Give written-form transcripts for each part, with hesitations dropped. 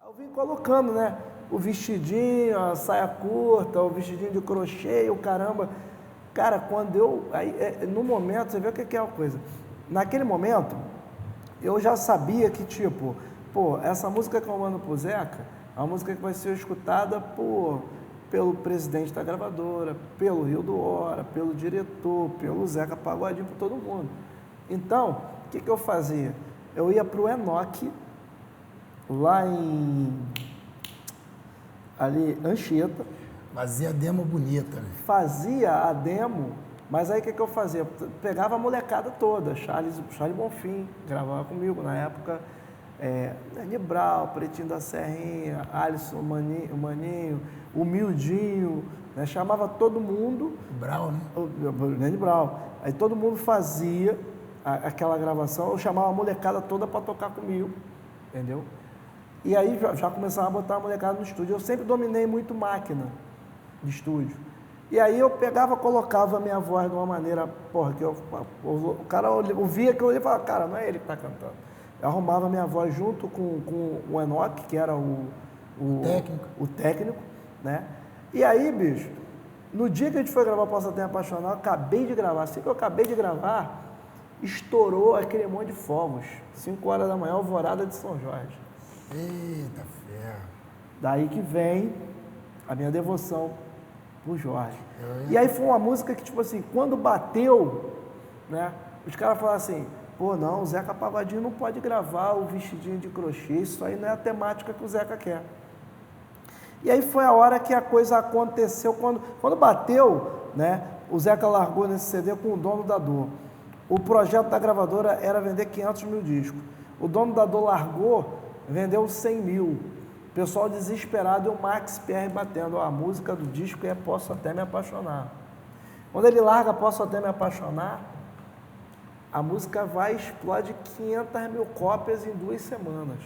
Eu vim colocando, né? O vestidinho, a saia curta, o vestidinho de crochê, o caramba. Cara, quando eu... Aí, no momento, você vê o que é a coisa. Naquele momento, eu já sabia que, tipo, pô, essa música que eu mando pro Zeca, é uma música que vai ser escutada pelo presidente da gravadora, pelo Rio do Hora, pelo diretor, pelo Zeca Pagodinho, por todo mundo. Então, o que eu fazia? Eu ia pro Enoque, lá ali, Anchieta. Fazia demo bonita, né? Fazia a demo, mas aí o que eu fazia? Pegava a molecada toda, Charles Bonfim, gravava comigo na época, Nani Brau, Pretinho da Serrinha, Alisson, o Maninho, o Mildinho, né? Chamava todo mundo. Brau, né? O Nani Brau. Aí todo mundo fazia aquela gravação, eu chamava a molecada toda para tocar comigo, entendeu? E aí já começava a botar a molecada no estúdio. Eu sempre dominei muito máquina de estúdio. E aí eu pegava, colocava a minha voz de uma maneira, porra, que o cara ouvia que eu olhava e falava, cara, não é ele que está cantando. Eu arrumava a minha voz junto com o Enoque, que era o técnico, né? E aí, bicho, no dia que a gente foi gravar Posso Ter Apaixonado, eu acabei de gravar. Assim que eu acabei de gravar, estourou aquele monte de fogos. 5 horas da manhã, alvorada de São Jorge. Eita ferro. Daí que vem a minha devoção por Jorge. E aí foi uma música que, tipo assim, quando bateu, né, os caras falaram assim, pô, não, o Zeca Pagodinho não pode gravar o vestidinho de crochê, isso aí não é a temática que o Zeca quer. E aí foi a hora que a coisa aconteceu, quando bateu, né, o Zeca largou nesse CD com o Dono da Dor. O projeto da gravadora era vender 500 mil discos. O Dono da Dor largou, vendeu 100 mil. O pessoal desesperado e o Max PR batendo. A música do disco é Posso Até Me Apaixonar. Quando ele larga Posso Até Me Apaixonar, a música vai explode 500 mil cópias em 2 semanas.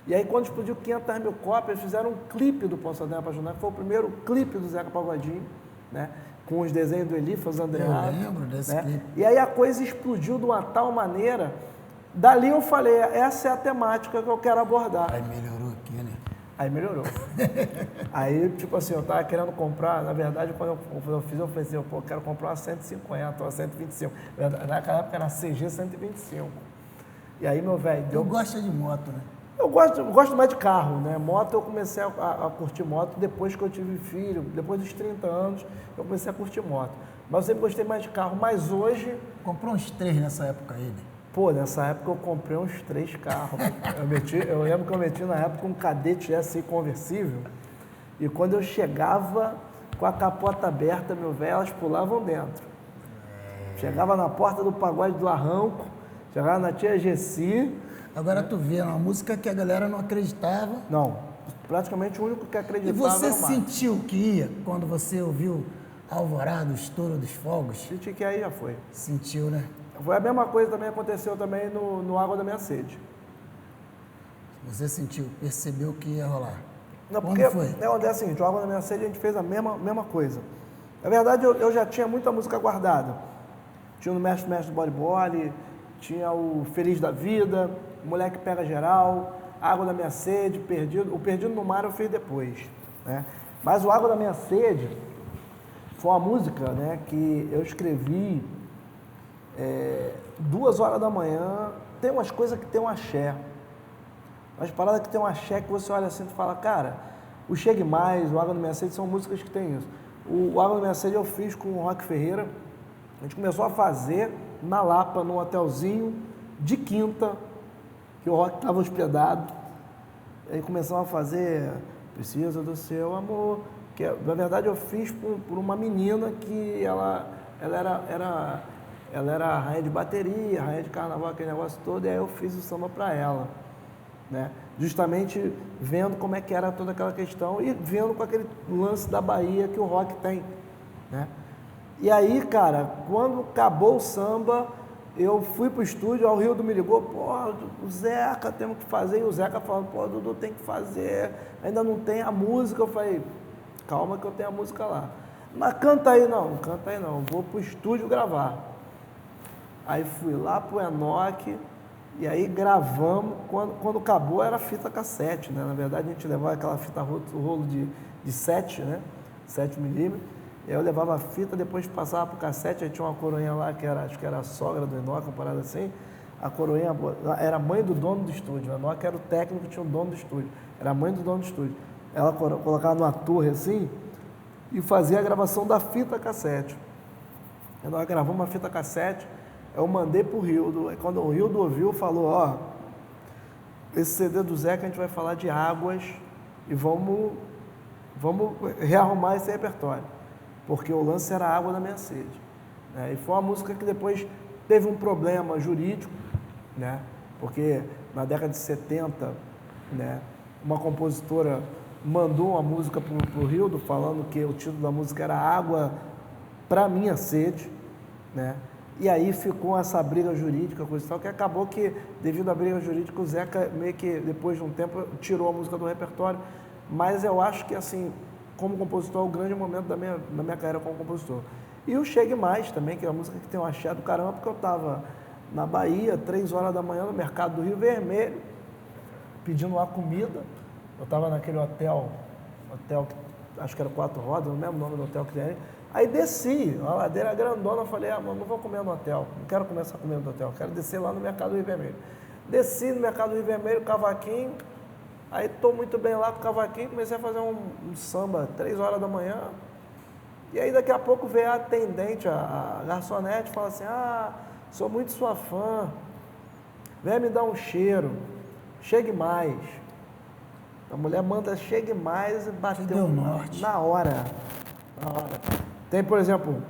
E aí quando explodiu 500 mil cópias, fizeram um clipe do Posso Até Me Apaixonar, que foi o primeiro clipe do Zeca Pagodinho, né? Com os desenhos do Elifas Andreado. Eu lembro desse né? clipe. E aí a coisa explodiu de uma tal maneira. Dali eu falei, essa é a temática que eu quero abordar. Aí melhorou aqui, né? Aí melhorou. Aí, tipo assim, eu tava querendo comprar, na verdade, quando eu fiz, eu falei assim, pô, eu quero comprar uma 150, uma 125. Naquela época era CG 125. E aí, meu velho... Eu gosto de moto, né? Eu gosto mais de carro, né? Moto, eu comecei a curtir moto depois que eu tive filho, depois dos 30 anos, eu comecei a curtir moto. Mas eu sempre gostei mais de carro, mas hoje... Comprou uns 3 nessa época aí, né? Pô, nessa época eu comprei uns 3 carros. Eu lembro que eu meti na época um Cadete SI conversível. E quando eu chegava com a capota aberta, meu velho, elas pulavam dentro. Chegava na porta do Pagode do Arranco, chegava na Tia Gessi. Agora tu vê, uma música que a galera não acreditava. Não, praticamente o único que E acreditava você era o Marcos. sentiu que ia quando você ouviu Alvorada, o estouro dos fogos? Senti que aí já foi. Sentiu, né? Foi a mesma coisa também aconteceu também no Água da Minha Sede. Você sentiu, percebeu que ia rolar. Não, Quando porque foi? é assim, o Água da Minha Sede a gente fez a mesma coisa. Na verdade, eu já tinha muita música guardada. Tinha o Mestre do Boli, tinha o Feliz da Vida, o Moleque Pega Geral, Água da Minha Sede, Perdido. O Perdido no Mar eu fiz depois, né? Mas o Água da Minha Sede foi uma música, né, que eu escrevi 2 horas da manhã. Tem umas coisas que tem um axé. Umas paradas que tem um axé que você olha assim e fala, cara, o Chegue Mais, o Água da Minha Sede são músicas que tem isso. O Água da Minha Sede eu fiz com o Rock Ferreira. A gente começou a fazer na Lapa, num hotelzinho de quinta, que o Rock estava hospedado. Aí começamos a fazer Precisa do Seu Amor, que na verdade eu fiz por uma menina que ela era rainha de bateria, rainha de carnaval, aquele negócio todo, e aí eu fiz o samba para ela, né? Justamente vendo como é que era toda aquela questão e vendo com aquele lance da Bahia que o rock tem, né? E aí, cara, quando acabou o samba, eu fui pro estúdio, o Rildo me ligou, pô, o Zeca, temos que fazer, e o Zeca falando, pô, Dudu, tem que fazer, ainda não tem a música. Eu falei, calma que eu tenho a música lá. Mas canta aí não canta aí não, vou pro estúdio gravar. Aí fui lá pro Enoque, E aí gravamos, quando acabou era fita cassete, né? Na verdade a gente levava aquela fita rolo de 7, né? 7 milímetros. E aí eu levava a fita, depois passava pro cassete, aí tinha uma coroinha lá, acho que era a sogra do Enoque, uma parada assim. A coroinha era a mãe do dono do estúdio. O Enoque era o técnico, tinha o dono do estúdio. Era a mãe do dono do estúdio. Ela colocava numa torre assim e fazia a gravação da fita cassete. Nós gravamos uma fita cassete, eu mandei pro Rildo, aí quando o Rildo ouviu, falou, ó, esse CD do Zeca a gente vai falar de águas e vamos rearrumar esse repertório, porque o lance era a Água da Minha Sede. Né? E foi uma música que depois teve um problema jurídico, né? Porque na década de 70, né, uma compositora mandou uma música pro Rildo, falando que o título da música era Água para Minha Sede, né? E aí ficou essa briga jurídica, coisa e tal, que acabou que, devido à briga jurídica, o Zeca meio que, depois de um tempo, tirou a música do repertório. Mas eu acho que, assim, como compositor, é o grande momento da minha carreira como compositor. E o Chegue Mais também, que é uma música que tem um axé do caramba, porque eu estava na Bahia, 3 horas da manhã, no mercado do Rio Vermelho, pedindo lá comida. Eu estava naquele hotel que acho que era 4 rodas, não lembro o nome do hotel que tem aí. Aí desci, a ladeira grandona, eu falei, mano, não vou comer no hotel, não quero comer essa comida do hotel, quero descer lá no mercado do Rio Vermelho. Desci no mercado do Rio Vermelho, cavaquinho, aí estou muito bem lá com o cavaquinho, comecei a fazer um samba 3 horas da manhã, e aí daqui a pouco veio a atendente, a garçonete, fala assim, sou muito sua fã, vem me dar um cheiro, chegue mais. A mulher manda chegue mais e bateu na hora. Tem, por exemplo,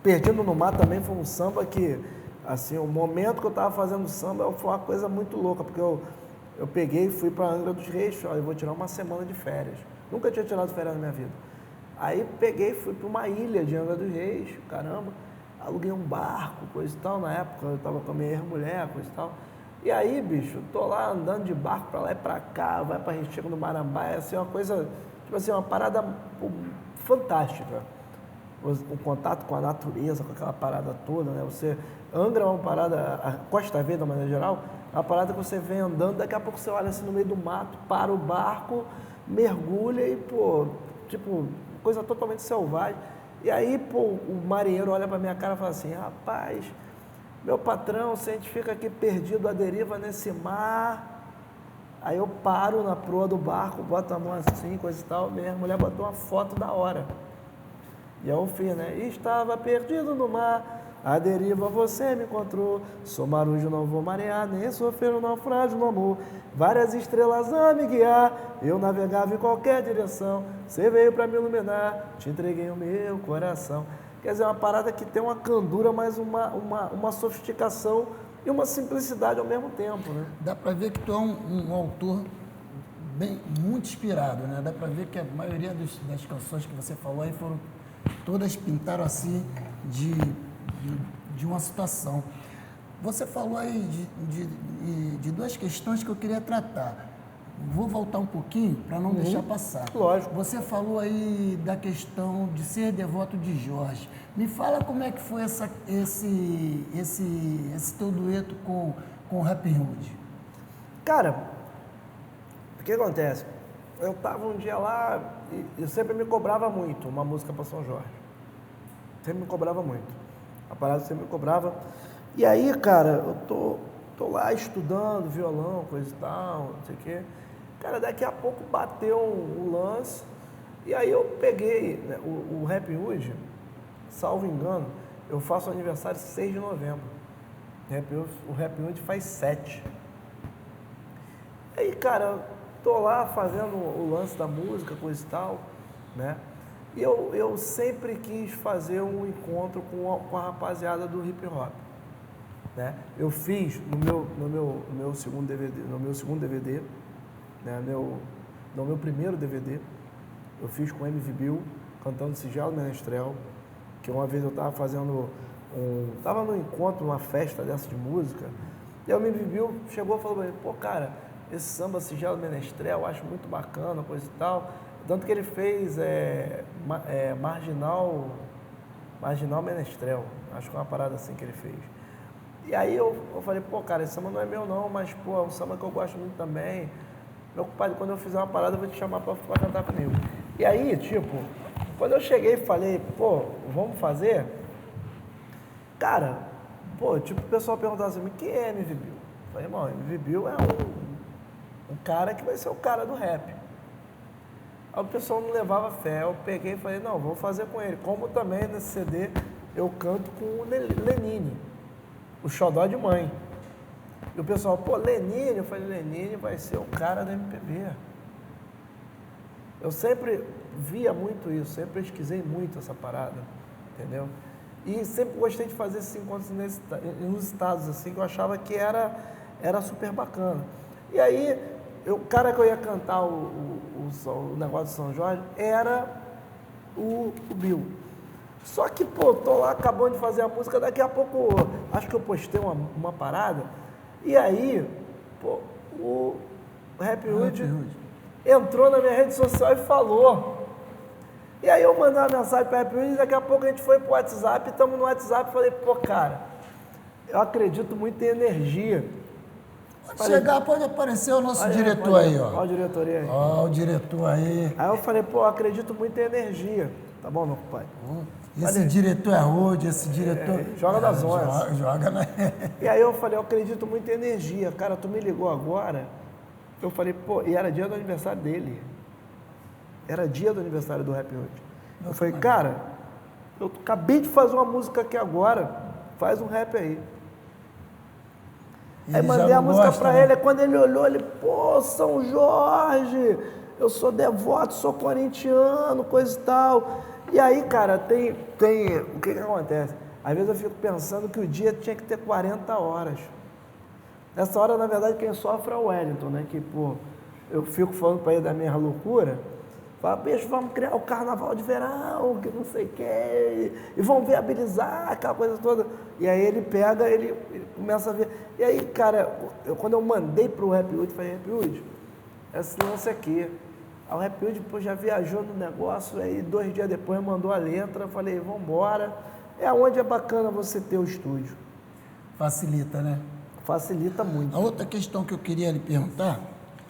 Perdido no Mar também foi um samba que, assim, o momento que eu estava fazendo samba foi uma coisa muito louca, porque eu peguei e fui para Angra dos Reis, falei, eu vou tirar uma semana de férias. Nunca tinha tirado férias na minha vida. Aí peguei e fui para uma ilha de Angra dos Reis, caramba, aluguei um barco, coisa e tal, na época eu estava com a minha mulher, coisa e tal. E aí, bicho, tô lá andando de barco para lá e para cá, vai para Restigo do Marambaia, assim, uma coisa, tipo assim, uma parada fantástica. O contato com a natureza, com aquela parada toda, né? Angra é uma parada, a Costa Verde, de uma maneira geral, é uma parada que você vem andando, daqui a pouco você olha assim no meio do mato, para o barco, mergulha e, pô, tipo, coisa totalmente selvagem. E aí, pô, o marinheiro olha pra minha cara e fala assim, rapaz, meu patrão, se a gente fica aqui perdido à deriva nesse mar, aí eu paro na proa do barco, boto a mão assim, coisa e tal, minha mulher botou uma foto da hora. E eu fiz, né? Estava perdido no mar, à deriva você me encontrou, sou marujo, não vou marear, nem sofrer um naufrágio no amor, várias estrelas a me guiar, eu navegava em qualquer direção, você veio para me iluminar, te entreguei o meu coração. Quer dizer, é uma parada que tem uma candura, mas uma sofisticação e uma simplicidade ao mesmo tempo, né? Dá para ver que tu é um autor muito inspirado, né? Dá para ver que a maioria das canções que você falou aí todas pintaram assim de uma situação. Você falou aí de duas questões que eu queria tratar. Vou voltar um pouquinho para não deixar passar. Lógico. Você falou aí da questão de ser devoto de Jorge. Me fala como é que foi esse teu dueto com o Rap Hood. Cara, o que acontece? Eu tava um dia lá e eu sempre me cobrava muito uma música para São Jorge. Sempre me cobrava muito. A parada sempre me cobrava. E aí, cara, eu tô lá estudando violão, coisa e tal, não sei o quê. Cara, daqui a pouco bateu um lance, e aí eu peguei, né, o Rap Hood, salvo engano, eu faço aniversário 6 de novembro. O Rap Hood faz 7. Aí, cara, eu tô lá fazendo o lance da música, coisa e tal, né? E eu sempre quis fazer um encontro com a rapaziada do hip hop. Né? Eu fiz no meu segundo DVD, né? No meu primeiro DVD, eu fiz com o MV Bill, cantando Sigelo Menestrel, que uma vez eu estava estava num encontro, numa festa dessa de música, e o MV Bill chegou e falou pra mim, pô, cara, esse samba Sigelo Menestrel, eu acho muito bacana, coisa e tal, tanto que ele fez Marginal Menestrel, acho que é uma parada assim que ele fez. E aí eu falei, pô, cara, esse samba não é meu não, mas, pô, é um samba que eu gosto muito também. Meu compadre, quando eu fizer uma parada, eu vou te chamar pra cantar comigo. E aí, tipo, quando eu cheguei e falei, pô, vamos fazer? Cara, pô, tipo, o pessoal perguntava assim, quem é MV Bill? Eu falei, irmão, MV Bill é um cara que vai ser o cara do rap. Aí o pessoal não levava fé, eu peguei e falei, não, vou fazer com ele. Como também nesse CD eu canto com o Lenine, o xodó de mãe. E o pessoal, pô, Lenine, eu falei, Lenine vai ser o cara da MPB. Eu sempre via muito isso, sempre pesquisei muito essa parada, entendeu? E sempre gostei de fazer esses encontros nos estados, assim, que eu achava que era super bacana. E aí, o cara que eu ia cantar o negócio de São Jorge era o Bill. Só que, pô, tô lá acabando de fazer a música, daqui a pouco, acho que eu postei uma parada, e aí, pô, o Rap Hood entrou na minha rede social e falou. E aí eu mandei uma mensagem para o Rap Hood, e daqui a pouco a gente foi pro WhatsApp, estamos no WhatsApp, falei, pô, cara, eu acredito muito em energia. Pode aparecer o nosso diretor aí, ó. Olha o diretor aí. Ó, o diretor aí. Aí eu falei, pô, eu acredito muito em energia. Tá bom, meu pai? Esse diretor é rude, esse diretor... joga das ondas. Joga na... E aí eu falei, eu acredito muito em energia. Cara, tu me ligou agora. Eu falei, pô, e era dia do aniversário dele. Era dia do aniversário do Rap Hood. Eu falei, cara, eu acabei de fazer uma música aqui agora. Faz um rap aí. Aí mandei a música pra ele, quando ele olhou, ele, pô, São Jorge, eu sou devoto, sou corintiano, coisa e tal. E aí, cara, tem o que acontece? Às vezes eu fico pensando que o dia tinha que ter 40 horas. Nessa hora, na verdade, quem sofre é o Wellington, né? Que, pô, eu fico falando pra ele da minha loucura. Fala, bicho, vamos criar o carnaval de verão, que não sei o quê, e vamos viabilizar aquela coisa toda. E aí ele pega, ele começa a ver. E aí, cara, quando eu mandei pro Rap Hood, falei, Rap Hood, esse lance aqui. Aí o Rap Hood, pô, já viajou no negócio, aí 2 dias depois mandou a letra, eu falei, vamos embora. É onde é bacana você ter o estúdio. Facilita, né? Facilita muito. A outra questão que eu queria lhe perguntar,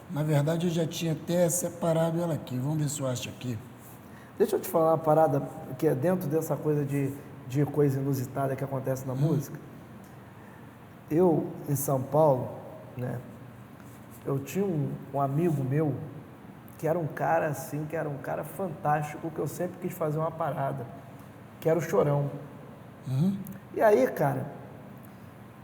na verdade eu já tinha até separado ela aqui, vamos ver se eu acho aqui. Deixa eu te falar uma parada que é dentro dessa coisa de coisa inusitada que acontece na música. Eu, em São Paulo, né, eu tinha um amigo meu que era um cara assim, que era um cara fantástico, que eu sempre quis fazer uma parada, que era o Chorão. E aí, cara,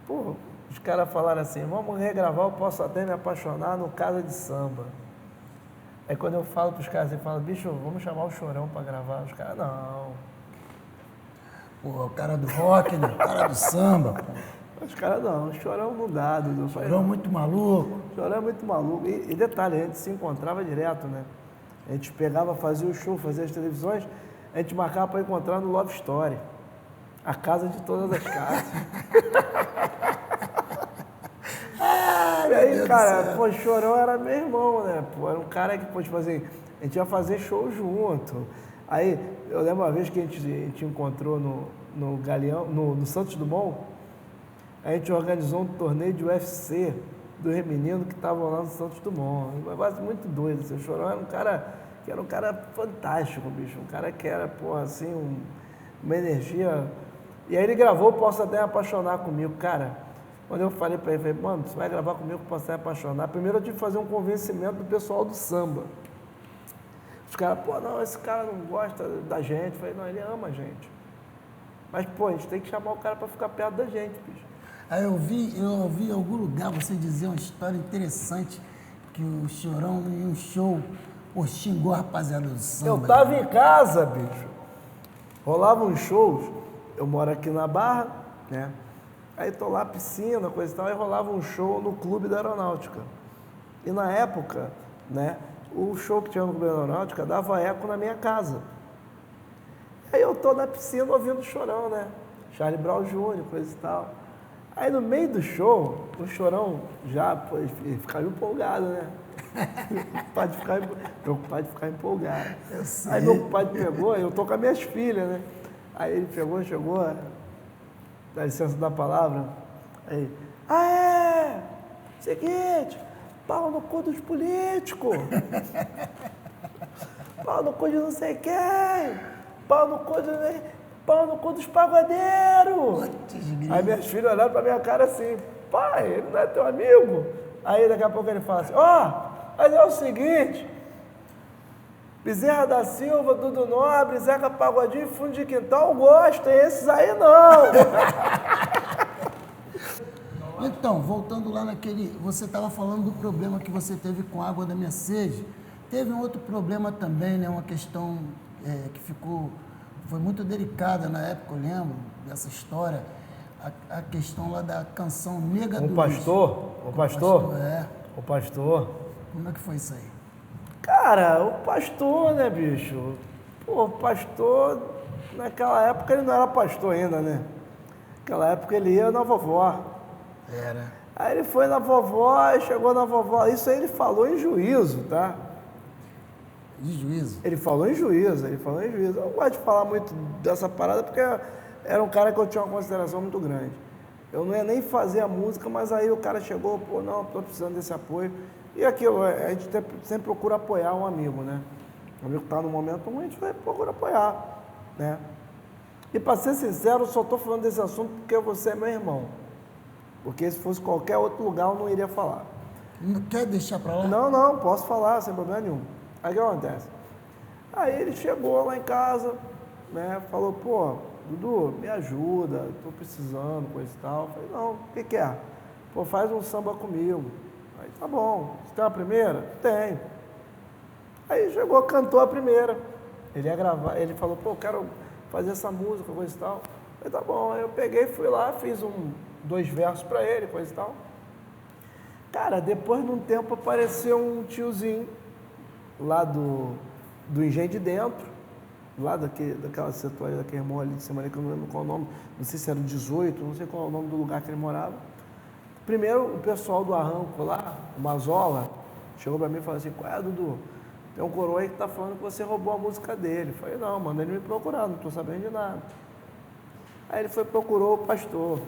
pô, os caras falaram assim, vamos regravar, eu posso até me apaixonar no Casa de Samba. Aí quando eu falo pros caras, eu falo, bicho, vamos chamar o Chorão pra gravar. Os caras, não. Pô, o cara do rock, né? O cara do samba, pô. Os caras, não, o Chorão não dá, Dudu. Chorão muito maluco. O Chorão é muito maluco. E detalhe, a gente se encontrava direto, né? A gente pegava, fazia o show, fazia as televisões, a gente marcava pra encontrar no Love Story. A casa de todas as casas. E aí, cara, pô, Chorão era meu irmão, né? Pô, era um cara que, pô, tipo assim, a gente ia fazer show junto. Aí, eu lembro uma vez que a gente encontrou no Galeão, no Santos Dumont, a gente organizou um torneio de UFC dos meninos que estavam lá no Santos Dumont. Um negócio muito doido. Assim. O Chorão era um cara fantástico, bicho. Um cara que era, porra, assim, uma energia. E aí ele gravou Posso Até Me Apaixonar comigo. Cara, quando eu falei pra ele, falei, mano, você vai gravar comigo Posso Até Me Apaixonar? Primeiro eu tive que fazer um convencimento do pessoal do samba. Os caras, pô, não, esse cara não gosta da gente. Eu falei, não, ele ama a gente. Mas, pô, a gente tem que chamar o cara pra ficar perto da gente, bicho. Aí eu ouvi em algum lugar você dizer uma história interessante, que o Chorão em um show, pô, xingou a rapaziada do samba. Eu tava em casa, bicho. Rolavam uns shows, eu moro aqui na Barra, né? Aí tô lá, piscina, coisa e tal, aí rolava um show no Clube da Aeronáutica. E na época, né, o show que tinha no Clube da Aeronáutica dava eco na minha casa. Aí eu tô na piscina ouvindo o Chorão, né? Charlie Brown Jr., coisa e tal. Aí no meio do show, o Chorão já, pô, ele ficava empolgado, né? Preocupado de ficar empolgado. Aí meu pai pegou, eu tô com as minhas filhas, né? Aí ele pegou, chegou, dá licença da palavra, Aí, seguinte, pau no cu dos políticos, pau no cu de não sei quem, pau no cu dos pagodeiros. Aí minhas filhas olharam pra minha cara assim, pai, ele não é teu amigo? Aí daqui a pouco ele fala assim, mas é o seguinte, Bezerra da Silva, Dudu Nobre, Zeca Pagodinho, Fundo de Quintal, eu gosto, esses aí não. Então, voltando lá naquele... Você estava falando do problema que você teve com a água da minha sede. Teve um outro problema também, né? Uma questão que foi muito delicada na época, eu lembro dessa história. A questão lá da canção Nega do pastor? O pastor? O pastor. Como é que foi isso aí? Cara, o pastor, né, bicho? Pô, o pastor, naquela época ele não era pastor ainda, né? Naquela época ele ia na vovó. Era. Aí ele foi na vovó, chegou na vovó. Isso aí ele falou em juízo, tá? De juízo? Ele falou em juízo. Eu não gosto de falar muito dessa parada porque era um cara que eu tinha uma consideração muito grande. Eu não ia nem fazer a música, mas aí o cara chegou, pô, não, tô precisando desse apoio. E aquilo, a gente sempre procura apoiar um amigo, né? O amigo está no momento ruim, a gente vai procurar apoiar, né? E para ser sincero, eu só estou falando desse assunto porque você é meu irmão. Porque se fosse qualquer outro lugar, eu não iria falar. Não quer deixar para lá? Não, posso falar, sem problema nenhum. Aí o que acontece? Aí ele chegou lá em casa, né? Falou, pô, Dudu, me ajuda, estou precisando, coisa e tal. Eu falei, não, o que é? Pô, faz um samba comigo. Aí, tá bom, você tem uma primeira? Tenho. Aí chegou, cantou a primeira. Ele ia gravar, ele falou, pô, quero fazer essa música, coisa e tal. Aí, tá bom, aí eu peguei, fui lá, fiz 2 versos pra ele, coisa e tal. Cara, depois de um tempo apareceu um tiozinho lá do Engenho de Dentro, lá daquela setor, daquele irmão ali de cima ali, que eu não lembro qual é o nome, não sei se era o 18, não sei qual é o nome do lugar que ele morava. Primeiro, o pessoal do Arranco lá, o Mazola, chegou pra mim e falou assim, qual é, Dudu? Tem um coroa aí que tá falando que você roubou a música dele. Eu falei, não, manda ele me procurar, não tô sabendo de nada. Aí ele procurou o pastor.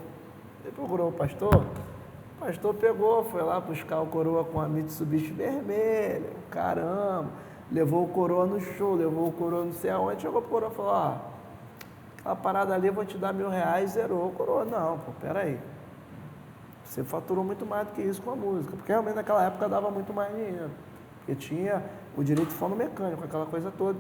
Ele procurou o pastor pegou, foi lá buscar o coroa com a Mitsubishi vermelha, caramba, levou o coroa no show, levou o coroa não sei aonde, chegou pro coroa e falou, aquela parada ali eu vou te dar R$1.000, zerou. O coroa, não, pô, peraí. Você faturou muito mais do que isso com a música, porque realmente naquela época dava muito mais dinheiro, porque tinha o direito de fono mecânico, aquela coisa toda.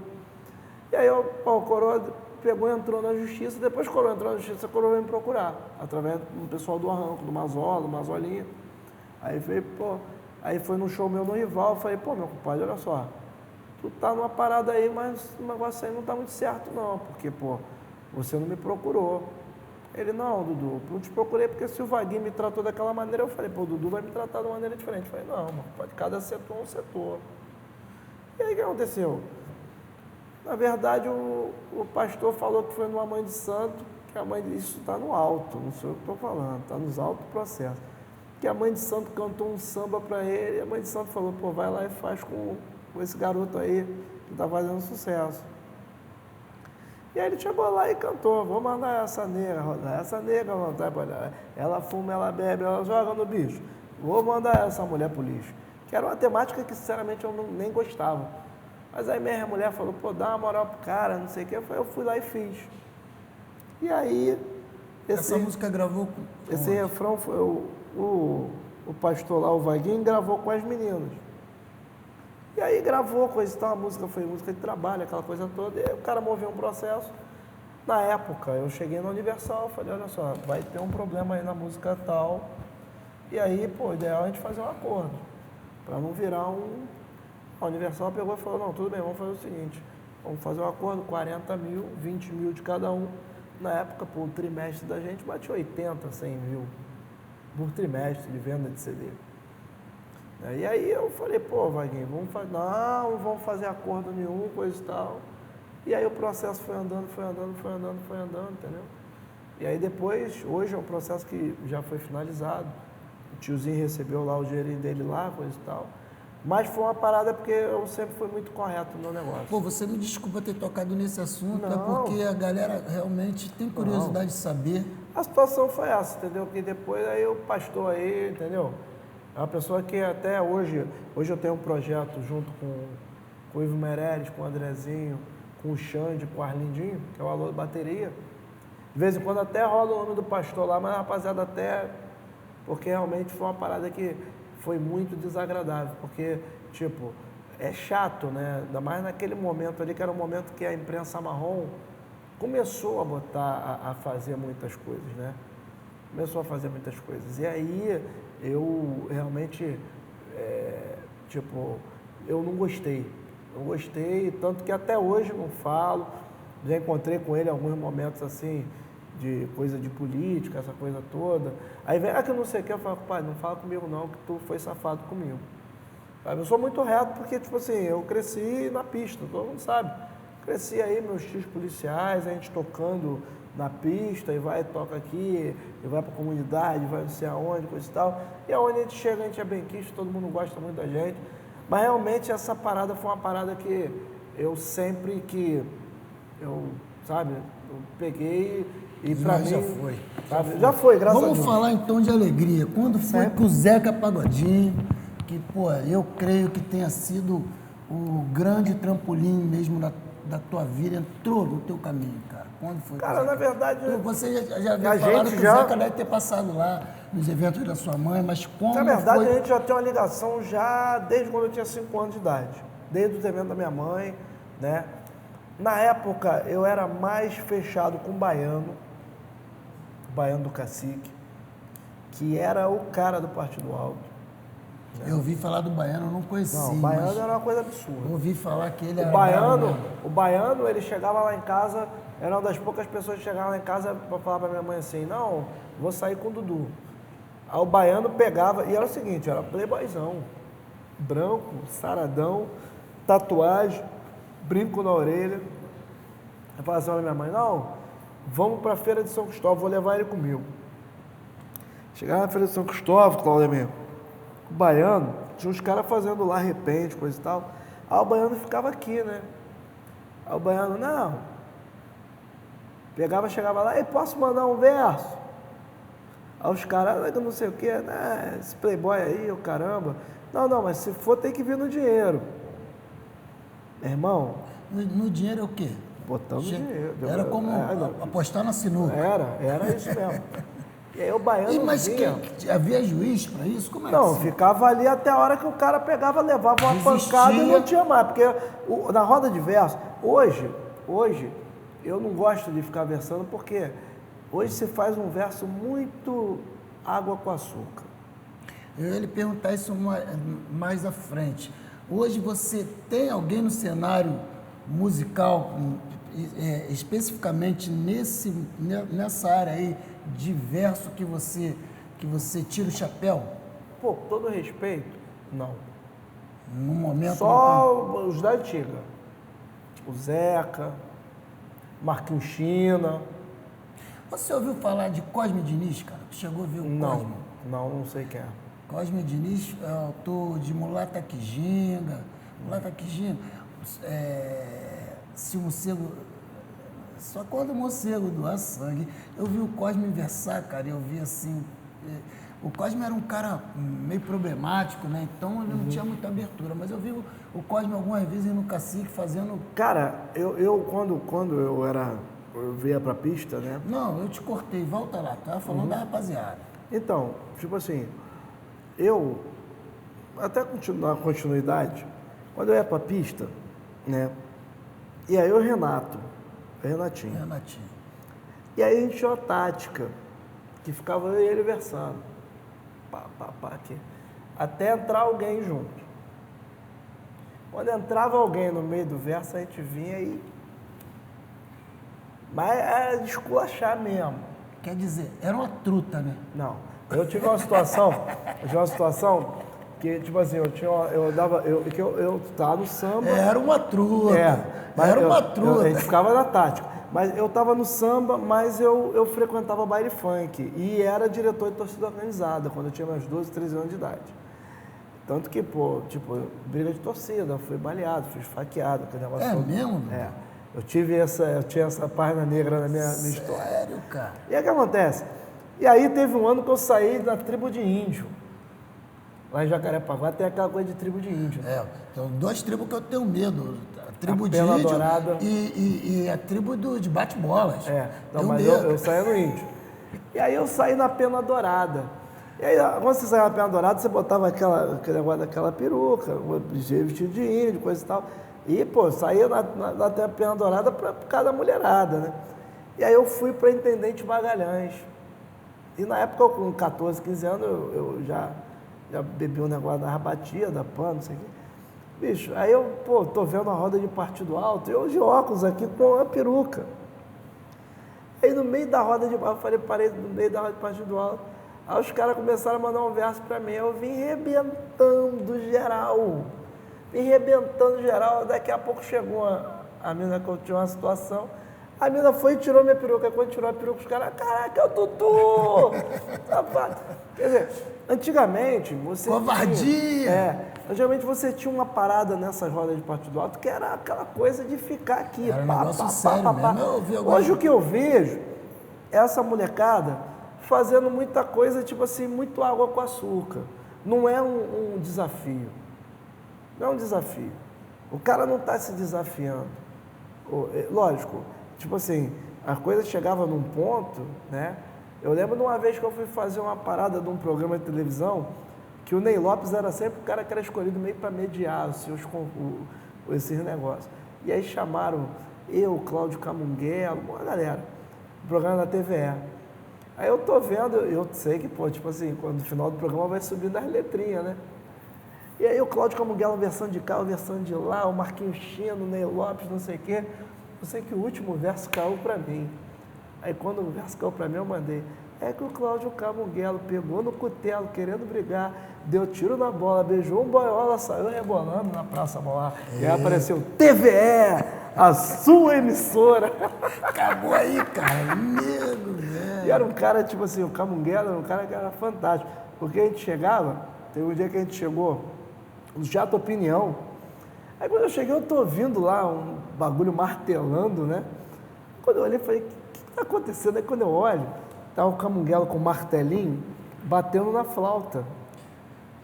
E aí o coroa pegou e entrou na justiça, depois que o coroa entrou na justiça, o coroa veio me procurar, através do pessoal do Arranco, do Mazola, do Mazolinha. Aí veio, aí foi no show meu no Rival, eu falei, pô, meu compadre, olha só, tu tá numa parada aí, mas o negócio aí não tá muito certo não, porque, você não me procurou. Ele, não, Dudu, não te procurei porque se o Vaguinho me tratou daquela maneira, eu falei, o Dudu vai me tratar de uma maneira diferente. Eu falei, não, mano, pode cada setor é um setor. E aí o que aconteceu? Na verdade, o pastor falou que foi numa mãe de santo, que a mãe isso está no alto, não sou eu que estou falando, está nos altos processos. Que a mãe de santo cantou um samba para ele, e a mãe de santo falou, vai lá e faz com esse garoto aí, que está fazendo sucesso. E aí ele chegou lá e cantou, vou mandar essa nega rodar, ela fuma, ela bebe, ela joga no bicho. Vou mandar essa mulher pro lixo. Que era uma temática que, sinceramente, eu nem gostava. Mas aí minha mulher falou, dá uma moral pro cara, não sei o que. Eu fui lá e fiz. E aí... Essa música gravou com... Esse refrão foi o pastor lá, o Vaguinho, gravou com as meninas. E aí gravou, coisa e tal, a música foi música de trabalho, aquela coisa toda. E aí o cara moveu um processo. Na época, eu cheguei na Universal, falei, olha só, vai ter um problema aí na música tal. E aí, o ideal é a gente fazer um acordo. Para não virar A Universal pegou e falou, não, tudo bem, vamos fazer o seguinte, vamos fazer um acordo, 40 mil, 20 mil de cada um. Na época, o trimestre da gente batia 80, 100 mil por trimestre de venda de CD. E aí eu falei, Vaguinho, não vamos fazer acordo nenhum, coisa e tal. E aí o processo foi andando, entendeu? E aí depois, hoje é um processo que já foi finalizado. O tiozinho recebeu lá o dinheirinho dele lá, coisa e tal. Mas foi uma parada porque eu sempre fui muito correto no meu negócio. Pô, você me desculpa ter tocado nesse assunto, é Não. porque a galera realmente tem curiosidade de saber. A situação foi essa, entendeu? Que depois aí o pastor aí, entendeu? É uma pessoa que até hoje eu tenho um projeto junto com o Ivo Meirelles, com o Andrezinho, com o Xande, com o Arlindinho, que é o Alô da Bateria. De vez em quando até rola o nome do pastor lá, mas a rapaziada até... Porque realmente foi uma parada que foi muito desagradável, porque, tipo, é chato, né? Ainda mais naquele momento ali, que era um momento que a imprensa marrom começou a botar, a fazer muitas coisas, né? Começou a fazer muitas coisas. E aí, eu realmente, tipo, eu não gostei. Não gostei, tanto que até hoje não falo. Já encontrei com ele em alguns momentos, assim, de coisa de política, essa coisa toda. Aí vem, que eu não sei o que, eu falo, pai, não fala comigo não, que tu foi safado comigo. Sabe? Eu sou muito reto porque, tipo assim, eu cresci na pista, todo mundo sabe. Cresci aí, meus tios policiais, a gente tocando na pista, e vai, toca aqui, e vai pra comunidade, vai não sei aonde, coisa e tal. E aonde a gente chega, a gente é benquisto, todo mundo gosta muito da gente. Mas realmente essa parada foi uma parada que eu sempre sabe, eu peguei e pra mim... Já foi. Sabe, já foi, graças a Deus. Vamos falar então de alegria. Quando foi que o Zeca Pagodinho, que, pô, eu creio que tenha sido o grande trampolim mesmo da tua vida, entrou no teu caminho, cara? Quando foi? Cara, na verdade... Você já viu falar que o Zeca deve ter passado lá nos eventos da sua mãe, mas como Na verdade, foi? a gente já tem uma ligação já desde quando eu tinha 5 anos de idade. Desde os eventos da minha mãe, né? Na época, eu era mais fechado com o Baiano do Cacique, que era o cara do Partido Alto. Eu ouvi falar do Baiano, eu não conhecia. Não, o Baiano era uma coisa absurda. Eu ouvi falar que ele era... O Baiano, ele chegava lá em casa, era uma das poucas pessoas que chegavam lá em casa para falar para minha mãe assim, não, vou sair com o Dudu. Aí o Baiano pegava, e era o seguinte, era playboyzão, branco, saradão, tatuagem, brinco na orelha. Eu falava assim, olha minha mãe, não, vamos para a Feira de São Cristóvão, vou levar ele comigo. Chegava na Feira de São Cristóvão, Claudemir, o Baiano, tinha uns caras fazendo lá repente, coisa e tal. Aí o Baiano ficava aqui, né? Aí o Baiano, não. Pegava, chegava lá, e posso mandar um verso? Aí os caras, não sei o quê, né? Esse playboy aí, o caramba. Não, mas se for tem que vir no dinheiro. Meu irmão. No dinheiro é o quê? Botando dinheiro. Era como apostar na sinuca. Era isso mesmo. E aí o Baiano Mas vinha. havia juiz para isso? Como é Não, que ficava ali até a hora que o cara pegava, levava uma Desistia. pancada e não tinha mais. Porque na roda de verso, hoje, eu não gosto de ficar versando porque hoje se faz um verso muito água com açúcar. Eu ia lhe perguntar isso mais à frente. Hoje você tem alguém no cenário musical, especificamente nessa área aí, de verso que você tira o chapéu? Pô, com todo respeito, não. No momento... Só os da antiga. Tipo Zeca, Marquinhos China. Você ouviu falar de Cosme Diniz, cara? Chegou a ver o Cosme? Não sei quem é. Cosme Diniz é autor de Mulata Quijinga, se o morcego... Só quando o morcego doar sangue. Eu vi o Cosme versar, cara, eu vi assim... O Cosme era um cara meio problemático, né? Então ele não tinha muita abertura. Mas eu vi o Cosme algumas vezes no Cacique fazendo... Cara, quando eu via pra pista, né? Não, eu te cortei, volta lá, tá? Falando da rapaziada. Então, tipo assim, eu, até na continuidade, quando eu ia pra pista, né? E aí o Renatinho. E aí a gente tinha uma tática, que ficava eu e ele versando. Aqui. Até entrar alguém junto. Quando entrava alguém no meio do verso, a gente vinha e... Mas era de esculachar mesmo. Quer dizer, era uma truta, né? Não. Eu tive uma situação que, tipo assim, eu tava no samba. Era uma truta. Era uma truta. A gente ficava na tática. Mas eu tava no samba, mas eu frequentava baile funk. E era diretor de torcida organizada, quando eu tinha meus 12, 13 anos de idade. Tanto que, pô, tipo, briga de torcida, fui baleado, fui esfaqueado, aquele negócio É todo. mesmo? É. Eu tinha essa página negra na minha história. Sério, cara? E aí o que acontece? E aí teve um ano que eu saí da tribo de índio. Lá em Jacarepaguá tem aquela coisa de tribo de índio. É, são duas tribos que eu tenho medo. A tribo A de Pena índio Dourada. e a tribo de bate-bolas. É, não, Tenho mas medo. eu saí no índio. E aí eu saí na Pena Dourada. E aí, quando você saía na Pena Dourada, você botava aquele negócio daquela peruca, vestido de índio, coisa e tal. E, pô, saía na Pena Dourada para cada mulherada, né? E aí eu fui para Intendente Magalhães. E na época, com 14, 15 anos, eu já bebi um negócio da rabatia, da PAN, não sei o quê. Bicho, aí eu, pô, tô vendo a roda de partido alto, eu de óculos aqui com a peruca. Aí no meio da roda de eu falei, parei no meio da roda de partido alto. Aí os caras começaram a mandar um verso pra mim, eu vim rebentando geral. Vim rebentando geral, daqui a pouco chegou a mina que eu tinha uma situação. A mina foi e tirou minha peruca. Quando tirou a peruca, os caras, caraca, é o Dudu! Safado. Quer dizer, antigamente você Covardia! antigamente você tinha uma parada nessas rodas de partido alto que era aquela coisa de ficar aqui. Era um negócio sério mesmo. Eu ouvi agora. Hoje o que eu vejo é essa molecada fazendo muita coisa, tipo assim, muito água com açúcar. Não é um desafio. Não é um desafio. O cara não está se desafiando. Lógico, tipo assim, a coisa chegava num ponto, né? Eu lembro de uma vez que eu fui fazer uma parada de um programa de televisão que o Ney Lopes era sempre o cara que era escolhido meio para mediar esses negócios. E aí chamaram eu, Cláudio Camunguelo, uma galera, o programa da TVE. Aí eu tô vendo, eu sei que, pô, tipo assim, no final do programa vai subindo as letrinhas, né? E aí o Cláudio Camunguelo versando de cá, versando de lá, o Marquinhos Chino, o Ney Lopes, não sei o quê. Eu sei que o último verso caiu para mim. Aí quando o verso caiu para mim, eu mandei. É que o Cláudio Camunguelo pegou no cutelo, querendo brigar, deu tiro na bola, beijou um boiola, saiu rebolando na Praça Mauá. E aí apareceu TVE, a sua emissora. Acabou aí, cara. Medo, velho. E era um cara, tipo assim, o Camunguelo era um cara que era fantástico. Porque a gente chegava, teve um dia que a gente chegou no Jato Opinião. Aí quando eu cheguei, eu tô ouvindo lá um bagulho martelando, né? Quando eu olhei, eu falei, o que tá acontecendo? Aí quando eu olho, tá o Camunguelo com o martelinho batendo na flauta.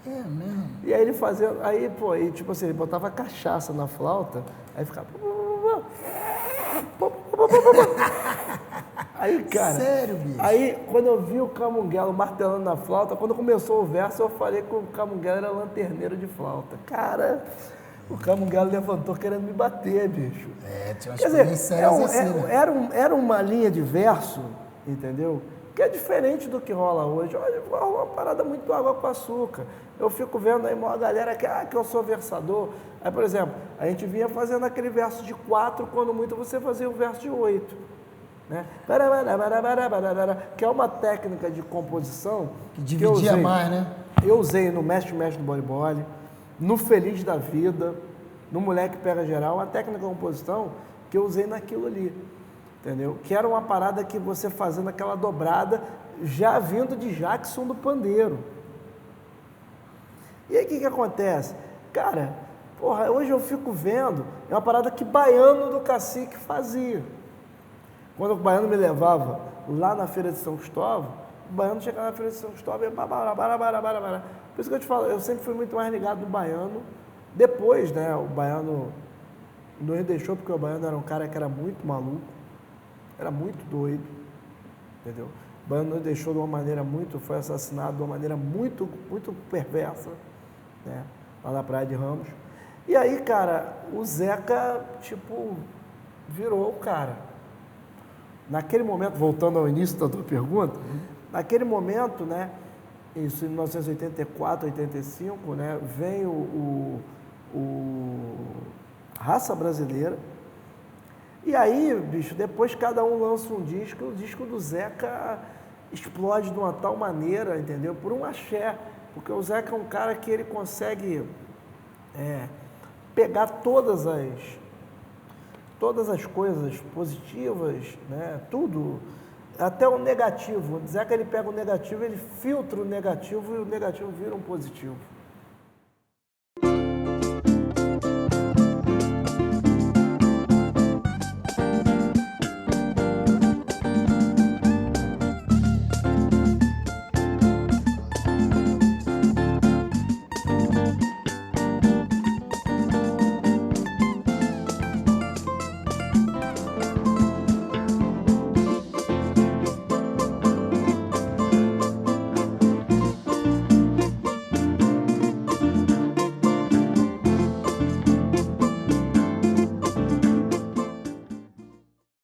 É mesmo? E aí ele fazia, aí, pô, aí, tipo assim, ele botava cachaça na flauta, aí ficava... Aí, cara... Sério, bicho? Aí, quando eu vi o Camunguelo martelando na flauta, quando começou o verso, eu falei que o Camunguelo era lanterneiro de flauta. Cara, o Camunguelo levantou querendo me bater, bicho. É, tinha umas Quer coisas dizer, sérias assim, né? era uma linha de verso, entendeu? Que é diferente do que rola hoje. Hoje rola uma parada muito água com açúcar. Eu fico vendo aí uma galera que eu sou versador. Aí, por exemplo, a gente vinha fazendo aquele verso de 4, quando muito você fazia o verso de 8. Né? Que é uma técnica de composição Que dividia mais, né? Eu usei no Mestre do Voleibol, no Feliz da Vida, no Moleque Pega Geral, uma técnica de composição que eu usei naquilo ali, entendeu? Que era uma parada que você fazendo aquela dobrada, já vindo de Jackson do pandeiro. E aí o que acontece? Cara, porra, hoje eu fico vendo, é uma parada que Baiano do Cacique fazia. Quando o Baiano me levava lá na Feira de São Cristóvão, o Baiano chegava na Feira de São Cristóvão e por isso que eu te falo, eu sempre fui muito mais ligado no Baiano. Depois, né, o Baiano nos deixou, porque o Baiano era um cara que era muito maluco, era muito doido, entendeu? O Baiano nos deixou de uma maneira foi assassinado de uma maneira muito, muito perversa, né, lá na Praia de Ramos. E aí, cara, o Zeca, tipo, virou o cara. Naquele momento, voltando ao início da tua pergunta, naquele momento, né, isso em 1984, 85, né, vem o Raça Brasileira, e aí, bicho, depois cada um lança um disco, o disco do Zeca explode de uma tal maneira, entendeu? Por um axé, porque o Zeca é um cara que ele consegue pegar todas as coisas positivas, né? Tudo, até o negativo. O Zeca, ele pega o negativo, ele filtra o negativo e o negativo vira um positivo.